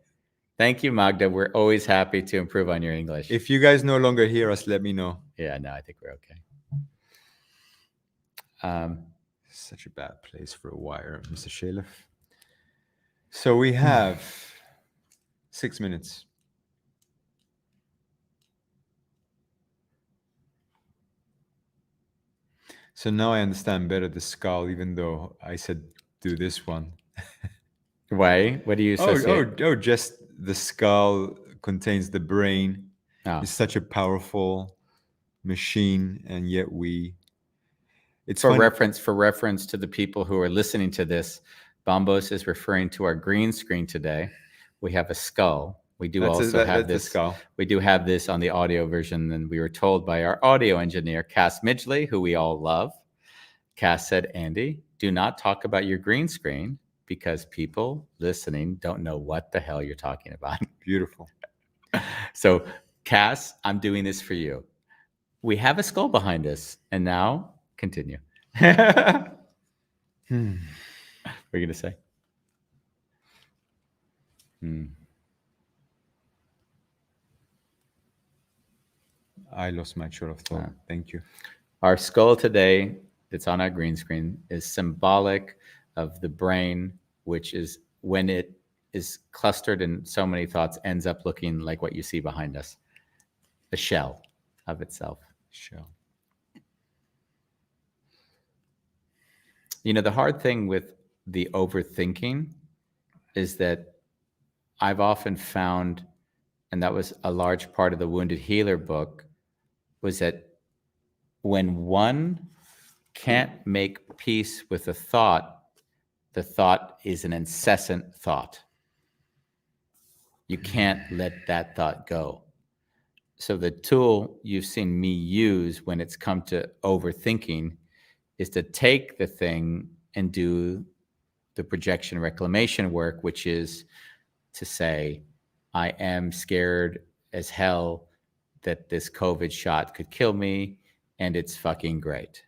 Thank you, Magda. We're always happy to improve on your English. If you guys no longer hear us, let me know. Yeah, no, I think we're okay. Such a bad place for a wire, Mr. Shalev. So we have 6 minutes. So now I understand better the skull, even though I said do this one. Why? What do you associate? Just the skull contains the brain. Oh. It's such a powerful machine, and yet it's for reference to the people who are listening to this, Bambos is referring to our green screen today. We have a skull. We do have this skull. We do have this on the audio version, and we were told by our audio engineer, Cass Midgley, who we all love. Cass said, Andy, do not talk about your green screen because people listening don't know what the hell you're talking about. Beautiful. So, Cass, I'm doing this for you. We have a skull behind us, and now continue. What are you gonna say? I lost my train of thought. Thank you. Our skull today, that's on our green screen, is symbolic of the brain, which is when it is clustered in so many thoughts, ends up looking like what you see behind us, a shell of itself. Shell. You know, the hard thing with the overthinking is that I've often found, and that was a large part of the Wounded Healer book, was that when one can't make peace with the thought is an incessant thought. You can't let that thought go. So the tool you've seen me use when it's come to overthinking is to take the thing and do the projection reclamation work, which is to say, I am scared as hell that this COVID shot could kill me, and it's fucking great.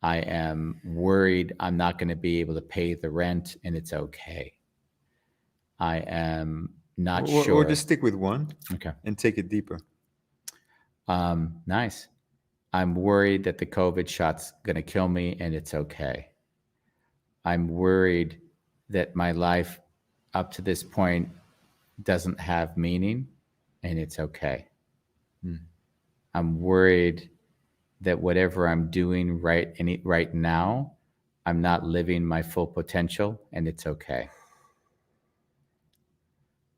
I am worried I'm not going to be able to pay the rent, and it's okay. I am not sure. Or just stick with one, okay, and take it deeper. Nice. I'm worried that the COVID shot's going to kill me, and it's okay. I'm worried that my life up to this point doesn't have meaning, and it's okay. I'm worried that whatever I'm doing right now, I'm not living my full potential, and it's okay.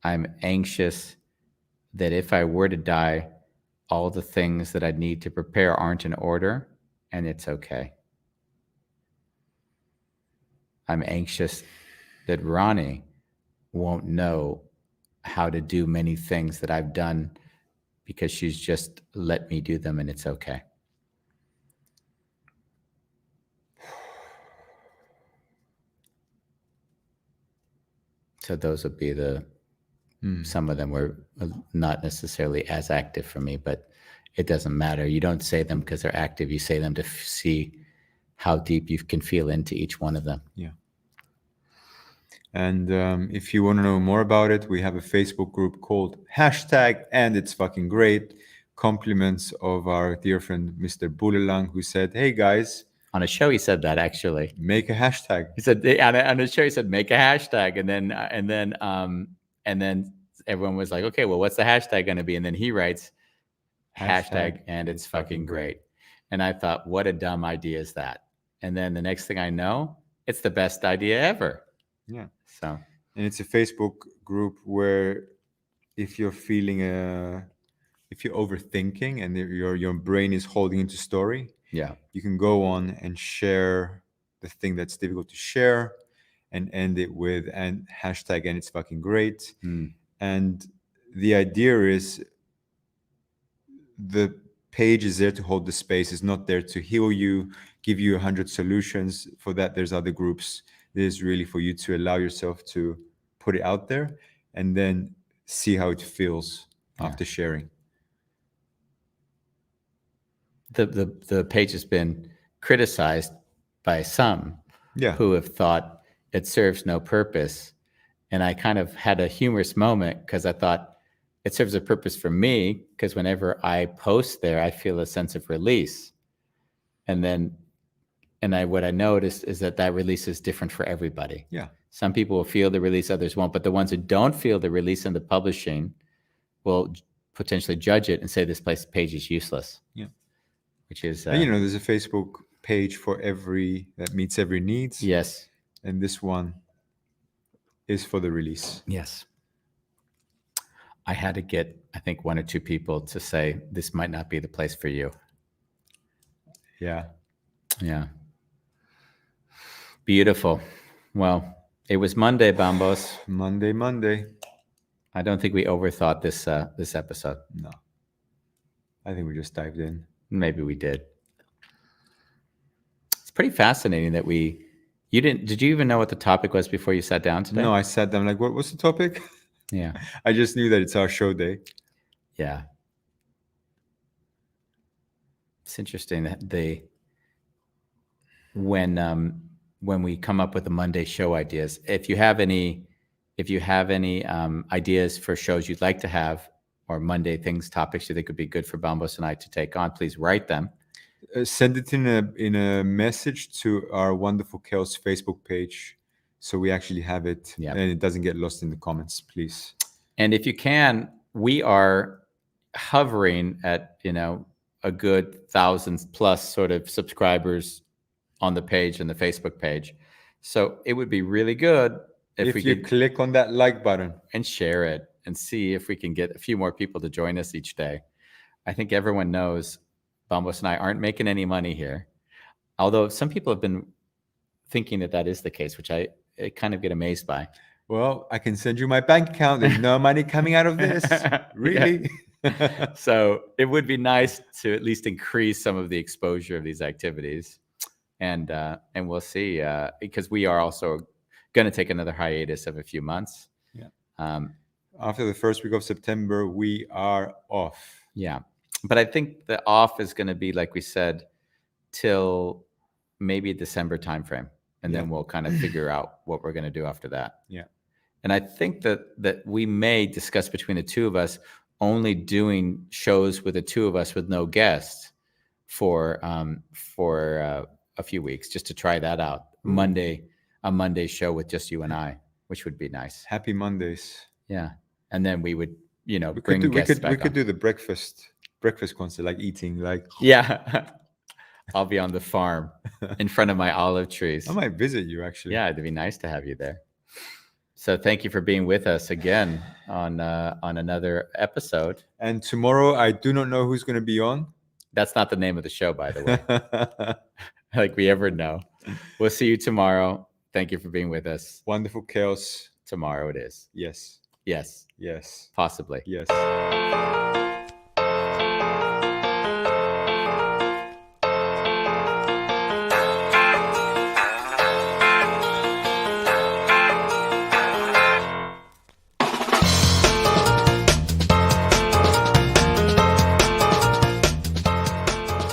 I'm anxious that if I were to die, all the things that I need to prepare aren't in order, and it's okay. I'm anxious that Ronnie won't know how to do many things that I've done because she's just let me do them, and it's okay. So those would be some of them were not necessarily as active for me, but it doesn't matter. You don't say them because they're active. You say them to see how deep you can feel into each one of them. Yeah. And if you want to know more about it, we have a Facebook group called #and it's fucking great. Compliments of our dear friend, Mr. Bulelang, who said, hey guys. On a show, he said that actually. Make a hashtag. He said on a show, he said, make a hashtag. And then everyone was like, okay, well, what's the hashtag going to be? And then he writes hashtag and it's fucking great. And I thought, what a dumb idea is that? And then the next thing I know, it's the best idea ever. Yeah. So, and it's a Facebook group where if you're feeling if you're overthinking and your brain is holding into story, yeah, you can go on and share the thing that's difficult to share and end it with and hashtag and it's fucking great. And the idea is the page is there to hold the space. It's not there to heal you, give you 100 solutions. For that, there's other groups. This is really for you to allow yourself to put it out there and then see how it feels after sharing. The page has been criticized by some who have thought it serves no purpose. And I kind of had a humorous moment because I thought it serves a purpose for me because whenever I post there, I feel a sense of release. And what I noticed is that release is different for everybody. Yeah. Some people will feel the release, others won't. But the ones who don't feel the release in the publishing will potentially judge it and say this page is useless. Yeah. Which is, there's a Facebook page for that meets every needs. Yes. And this one is for the release. Yes. I had to get, I think, one or two people to say this might not be the place for you. Yeah. Yeah. Beautiful. Well, it was Monday, Bambos. Monday. I don't think we overthought this episode. No. I think we just dived in. Maybe we did. It's pretty fascinating that did you even know what the topic was before you sat down today? No, I sat down like, what's the topic? Yeah. I just knew that it's our show day. Yeah. It's interesting that when we come up with the Monday show ideas, if you have any ideas for shows you'd like to have, or Monday things, topics you think would be good for Bambos and I to take on, please write them. Send it in a message to our Wonderful Chaos Facebook page, so we actually have it, Yep. and it doesn't get lost in the comments, please. And if you can, we are hovering at, a good 1,000+ sort of subscribers on the page and the Facebook page. So it would be really good if we you could click on that like button and share it and see if we can get a few more people to join us each day. I think everyone knows Bambos and I aren't making any money here. Although some people have been thinking that is the case, which I kind of get amazed by. Well, I can send you my bank account. There's no money coming out of this. Really? So it would be nice to at least increase some of the exposure of these activities. And we'll see, because we are also going to take another hiatus of a few months. Yeah. After the first week of September, we are off. Yeah. But I think the off is going to be, like we said, till maybe December timeframe. And then we'll kind of figure out what we're going to do after that. Yeah. And I think that we may discuss between the two of us only doing shows with the two of us with no guests for a few weeks, just to try that out. A Monday show with just you and I, which would be nice. Happy Mondays. Yeah. And then we would, we could do the breakfast concert, like eating, like. Yeah. I'll be on the farm in front of my olive trees. I might visit you, actually. Yeah, it'd be nice to have you there. So thank you for being with us again on another episode. And tomorrow, I do not know who's going to be on. That's not the name of the show, by the way. Like we ever know. We'll see you tomorrow. Thank you for being with us. Wonderful Chaos. Tomorrow it is. Yes. Yes. Yes. Possibly. Yes.